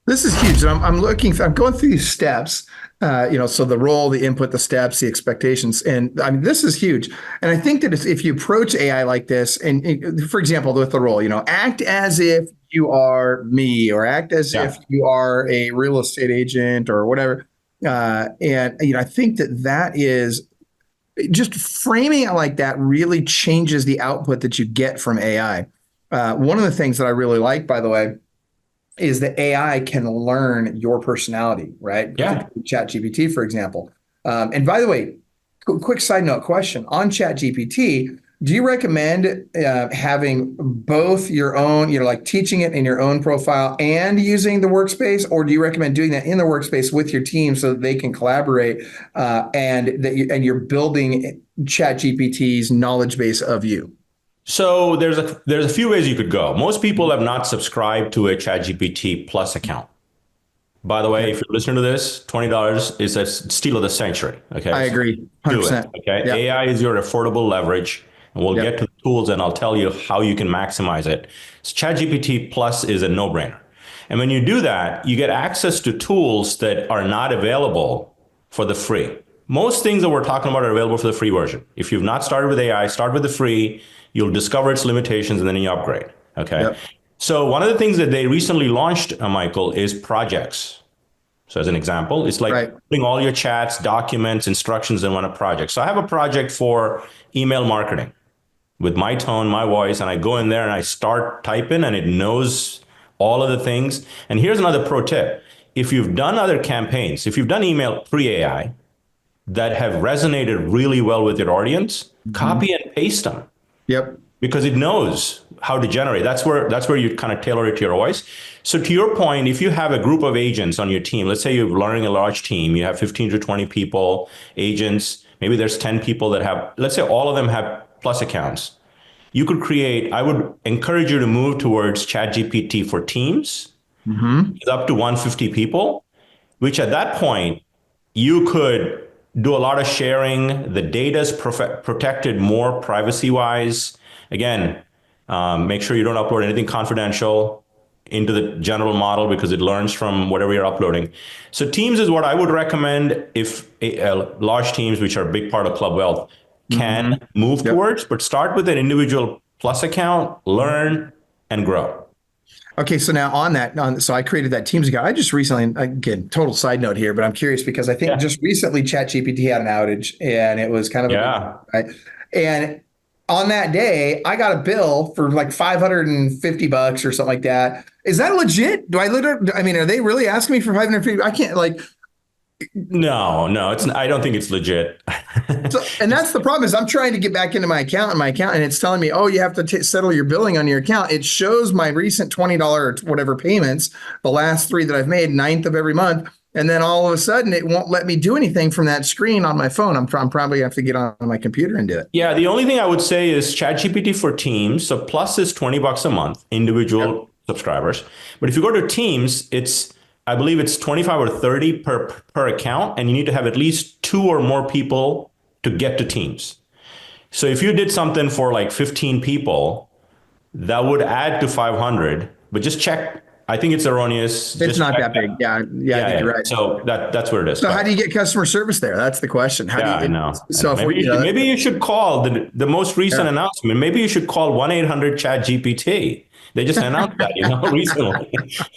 This is huge. I'm going through these steps, so the role, the input, the steps, the expectations. And I mean, this is huge. And I think that if you approach AI like this, and for example, with the role, act as if you are me, or act as if you are a real estate agent or whatever. I think that is just framing it like that really changes the output that you get from AI. One of the things that I really like, by the way, is that AI can learn your personality, right? Yeah. ChatGPT, for example. And by the way, quick side note question on ChatGPT, do you recommend having both your own, like teaching it in your own profile and using the workspace, or do you recommend doing that in the workspace with your team so that they can collaborate and you're building ChatGPT's knowledge base of you? So there's a few ways you could go. Most people have not subscribed to a ChatGPT Plus account. By the way, if you're listening to this, $20 is a steal of the century. Okay, I agree, 100%. Do it. Okay, yep. AI is your affordable leverage, and we'll get to the tools, and I'll tell you how you can maximize it. So ChatGPT Plus is a no-brainer, and when you do that, you get access to tools that are not available for the free. Most things that we're talking about are available for the free version. If you've not started with AI, start with the free. You'll discover its limitations, and then you upgrade. Okay. Yep. So one of the things that they recently launched, Michael, is projects. So as an example, it's like putting all your chats, documents, instructions in one project. So I have a project for email marketing with my tone, my voice, and I go in there and I start typing, and it knows all of the things. And here's another pro tip. If you've done other campaigns, if you've done email pre-AI that have resonated really well with your audience, copy and paste them. Yep. Because it knows how to generate. That's where you kind of tailor it to your voice. So to your point, if you have a group of agents on your team, let's say you're learning a large team, you have 15 to 20 people, agents, maybe there's 10 people that have, let's say all of them have Plus accounts. You could create, I would encourage you to move towards ChatGPT for teams, up to 150 people, which at that point, you could do a lot of sharing. The data is protected more privacy-wise. Again, make sure you don't upload anything confidential into the general model because it learns from whatever you're uploading. So Teams is what I would recommend if large teams, which are a big part of Club Wealth, can move towards, but start with an individual Plus account, learn, and grow. Okay, so now on that, so I created that Teams account. I just recently, again, total side note here, but I'm curious because I think just recently ChatGPT had an outage, and it was kind of right? And on that day, I got a bill for like $550 or something like that. Is that legit? I mean, are they really asking me for $550? I can't No, it's. I don't think it's legit. And that's the problem is I'm trying to get back into my account, and it's telling me, oh, you have to settle your billing on your account. It shows my recent $20 or whatever payments, the last 3 that I've made, 9th of every month. And then all of a sudden it won't let me do anything from that screen on my phone. I'm probably gonna have to get on my computer and do it. Yeah. The only thing I would say is ChatGPT for Teams. So Plus is $20 a month, individual subscribers. But if you go to Teams, I believe it's 25 or 30 per account, and you need to have at least 2 or more people to get to Teams. So if you did something for like 15 people, that would add to 500, but just check. I think it's erroneous. It's not that big. Yeah, you're right. So that's what it is. So how do you get customer service there? That's the question. I know. So maybe you should call the most recent announcement. Maybe you should call 1-800-CHAT-GPT. They just announced that, recently.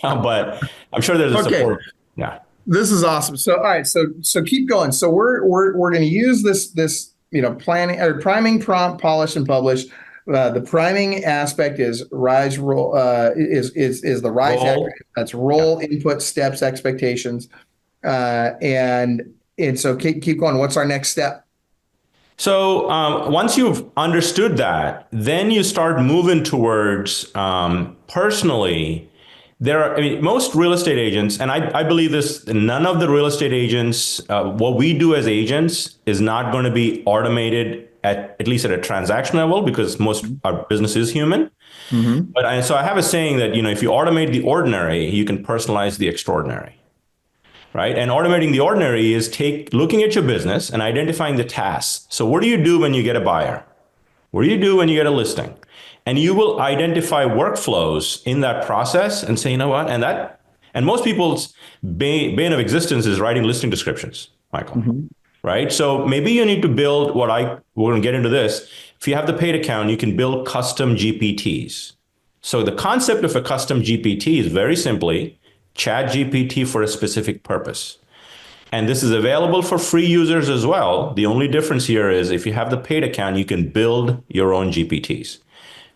But I'm sure there's a support. Yeah. This is awesome. So all right, so keep going. So we're going to use this planning or priming, prompt, polish, and publish. The priming aspect is rise, roll, is the rise. That's role, input, steps, expectations, and so keep going. What's our next step? So once you've understood that, then you start moving towards personally. Most real estate agents, and I believe this, none of the real estate agents, what we do as agents is not going to be automated at least at a transaction level, because most our business is human. But so I have a saying that, if you automate the ordinary, you can personalize the extraordinary. Right. And automating the ordinary is looking at your business and identifying the tasks. So what do you do when you get a buyer? What do you do when you get a listing? And you will identify workflows in that process and say, you know what? And And most people's bane of existence is writing listing descriptions, Michael. Right? So maybe you need to build we're going to get into this. If you have the paid account, you can build custom GPTs. So the concept of a custom GPT is very simply Chat GPT for a specific purpose. And this is available for free users as well. The only difference here is if you have the paid account, you can build your own GPTs.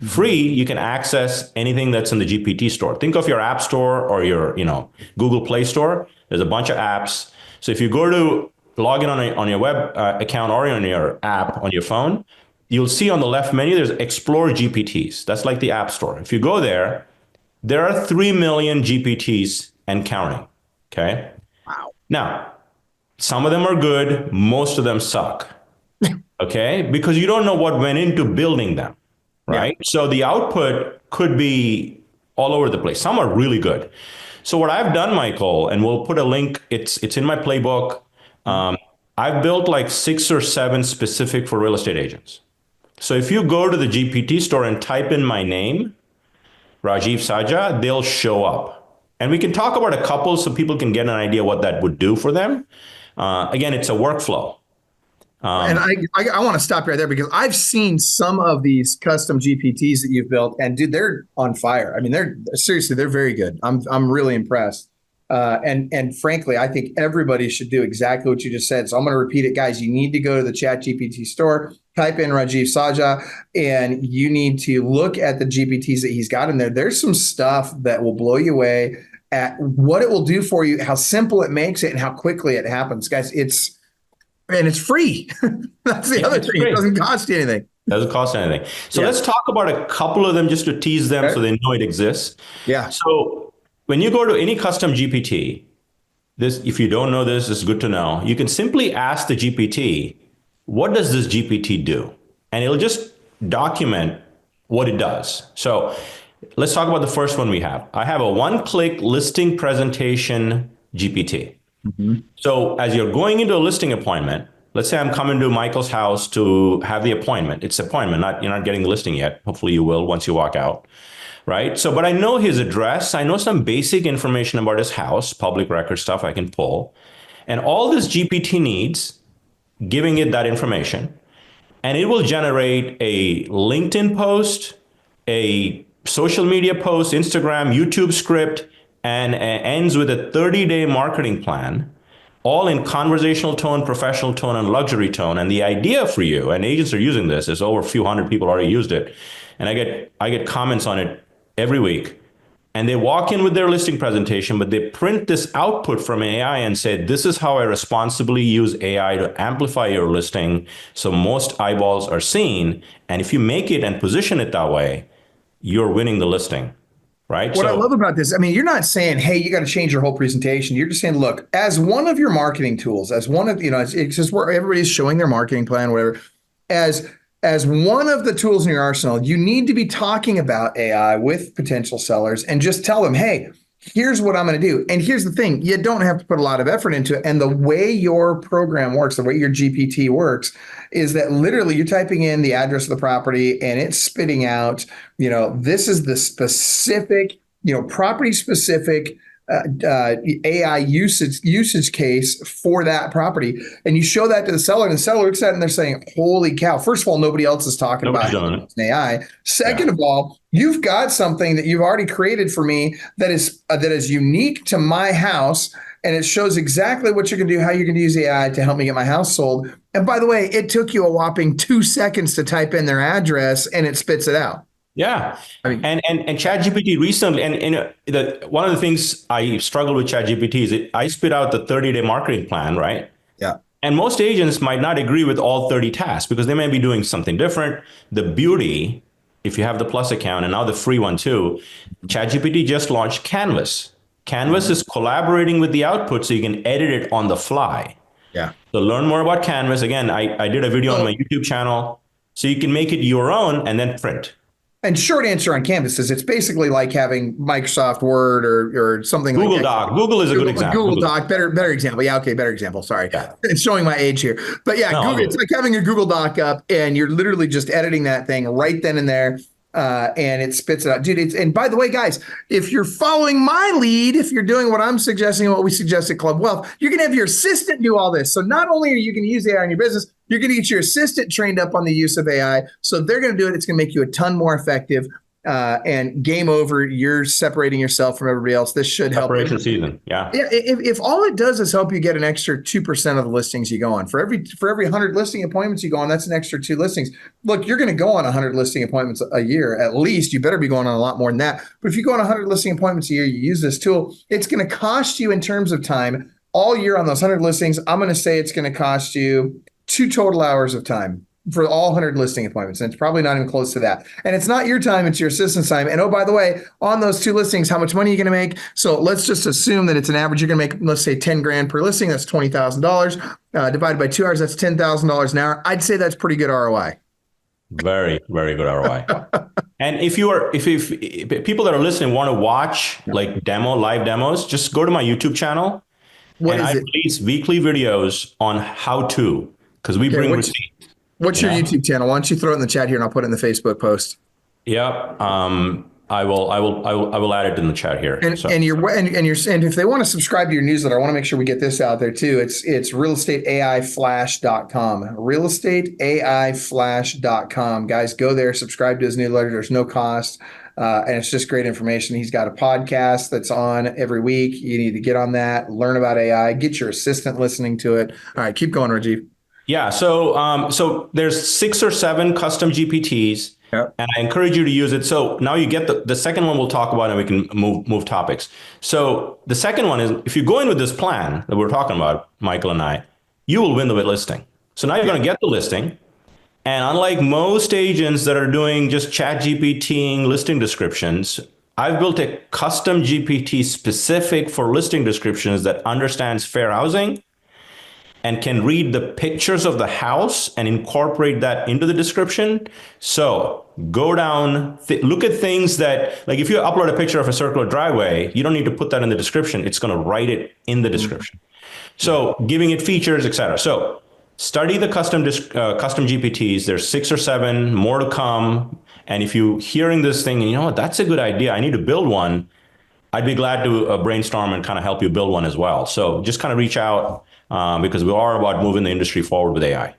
Free, you can access anything that's in the GPT store. Think of your app store or your, Google Play Store. There's a bunch of apps. So if you go to log in on your web account or on your app on your phone, you'll see on the left menu, there's Explore GPTs. That's like the App Store. If you go there, there are 3 million GPTs and counting. Okay. Wow. Now, some of them are good. Most of them suck. Okay. Because you don't know what went into building them. Right. Yeah. So the output could be all over the place. Some are really good. So what I've done, Michael, and we'll put a link, it's in my playbook. I've built like 6 or 7 specific for real estate agents. So if you go to the GPT store and type in my name, Rajiv Sajja, they'll show up. And we can talk about a couple so people can get an idea what that would do for them. Again, it's a workflow. And I want to stop right there because I've seen some of these custom GPTs that you've built, and dude, they're on fire. I mean, they're very good. I'm really impressed. And frankly, I think everybody should do exactly what you just said. So I'm going to repeat it, guys. You need to go to the Chat GPT store, type in Rajiv Sajja, and you need to look at the GPTs that he's got in there. There's some stuff that will blow you away at what it will do for you, how simple it makes it, and how quickly it happens, guys. It's free. That's the other thing. Free. It doesn't cost you anything. Doesn't cost anything. So let's talk about a couple of them just to tease them so they know it exists. Yeah. So when you go to any custom GPT, if you don't know this, it's good to know. You can simply ask the GPT, what does this GPT do? And it'll just document what it does. So let's talk about the first one we have. I have a one-click listing presentation GPT. So as you're going into a listing appointment, let's say I'm coming to Michael's house to have the appointment. It's an appointment, you're not getting the listing yet. Hopefully you will once you walk out, right? So, but I know his address. I know some basic information about his house, public record stuff I can pull. And all this GPT needs, giving it that information, and it will generate a LinkedIn post, a social media post, Instagram, YouTube script, and ends with a 30-day marketing plan, all in conversational tone, professional tone, and luxury tone. And the idea for you, and agents are using this, is over a few hundred people already used it. And I get comments on it every week. And they walk in with their listing presentation, but they print this output from AI and say, this is how I responsibly use AI to amplify your listing so most eyeballs are seen. And if you make it and position it that way, you're winning the listing. Right. What I love about this, I mean, you're not saying, hey, you got to change your whole presentation. You're just saying, look, as one of your marketing tools, as one of, it's just where everybody's showing their marketing plan, whatever, as one of the tools in your arsenal, you need to be talking about AI with potential sellers and just tell them, hey, here's what I'm going to do. And here's the thing, you don't have to put a lot of effort into it. And the way your program works, the way your GPT works, is that literally you're typing in the address of the property and it's spitting out, this is the specific, property specific AI usage case for that property. And you show that to the seller, and the seller looks at it and they're saying, holy cow. First of all, nobody else is talking about an AI. Second of all, you've got something that you've already created for me that is unique to my house. And it shows exactly what you're going to do, how you're going to use AI to help me get my house sold. And by the way, it took you a whopping 2 seconds to type in their address and it spits it out. Yeah. I mean, and ChatGPT recently, one of the things I struggle with ChatGPT is I spit out the 30-day marketing plan, right? Yeah. And most agents might not agree with all 30 tasks because they may be doing something different. The beauty, if you have the Plus account and now the free one too, ChatGPT just launched Canvas. Canvas is collaborating with the output so you can edit it on the fly. Yeah. So learn more about Canvas. Again, I did a video on my YouTube channel so you can make it your own and then print. And short answer on Canvas is it's basically like having Microsoft Word or something Google like that. Doc. Google is a good example. Google Doc, better example. Yeah, okay, better example. Sorry. Yeah. It's showing my age here. But yeah, Google, it's like having a Google Doc up and you're literally just editing that thing right then and there. and it spits it out. Dude, and by the way, guys, if you're following my lead, if you're doing what I'm suggesting, what we suggest at Club Wealth, you're going to have your assistant do all this. So not only are you going to use AI in your business, you're going to get your assistant trained up on the use of AI. So if they're going to do it, it's going to make you a ton more effective. And game over, you're separating yourself from everybody else. This should help. Separation season. Yeah. If all it does is help you get an extra 2% of the listings you go on, for every 100 listing appointments you go on, that's an extra 2 listings. Look, you're going to go on 100 listing appointments a year, at least. You better be going on a lot more than that. But if you go on 100 listing appointments a year, you use this tool, it's going to cost you in terms of time all year on those 100 listings. I'm going to say it's going to cost you 2 total hours of time for all 100 listing appointments. And it's probably not even close to that. And it's not your time, it's your assistant's time. And oh, by the way, on those 2 listings, how much money are you going to make? So let's just assume that it's an average. You're going to make, let's say, 10 grand per listing. That's $20,000. Divided by 2 hours, that's $10,000 an hour. I'd say that's pretty good ROI. Very, very good ROI. And if people that are listening want to watch like live demos, just go to my YouTube channel. I release weekly videos on how to, because we bring receipts. What's your YouTube channel? Why don't you throw it in the chat here and I'll put it in the Facebook post. Yeah. I will add it in the chat here. And if they want to subscribe to your newsletter, I want to make sure we get this out there too. It's realestateaiflash.com. realestateaiflash.com. Guys, go there, subscribe to his newsletter. There's no cost. And it's just great information. He's got a podcast that's on every week. You need to get on that, learn about AI, get your assistant listening to it. All right, keep going, Rajiv. Yeah. So there's 6 or 7 custom GPTs, and I encourage you to use it. So now you get the second one we'll talk about, and we can move topics. So the second one is, if you go in with this plan that we're talking about, Michael and I, you will win the listing. So now you're going to get the listing. And unlike most agents that are doing just chat GPTing listing descriptions, I've built a custom GPT specific for listing descriptions that understands fair housing and can read the pictures of the house and incorporate that into the description. So go down, look at things that, like if you upload a picture of a circular driveway, you don't need to put that in the description. It's going to write it in the description. So giving it features, etc. So study the custom GPTs. There's 6 or 7 more to come. And if you're hearing this thing and you know what, that's a good idea, I need to build one, I'd be glad to brainstorm and kind of help you build one as well. So just kind of reach out. Because we are about moving the industry forward with AI.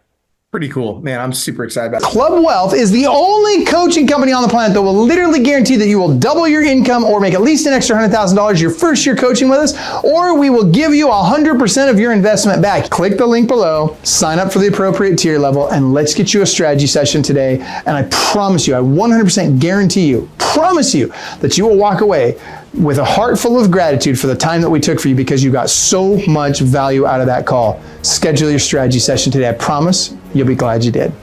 Pretty cool. Man, I'm super excited about it. Club Wealth is the only coaching company on the planet that will literally guarantee that you will double your income or make at least an extra $100,000 your first year coaching with us, or we will give you 100% of your investment back. Click the link below, sign up for the appropriate tier level, and let's get you a strategy session today. And I promise you, I 100% guarantee you, promise you that you will walk away with a heart full of gratitude for the time that we took for you, because you got so much value out of that call. Schedule your strategy session today. I promise you'll be glad you did.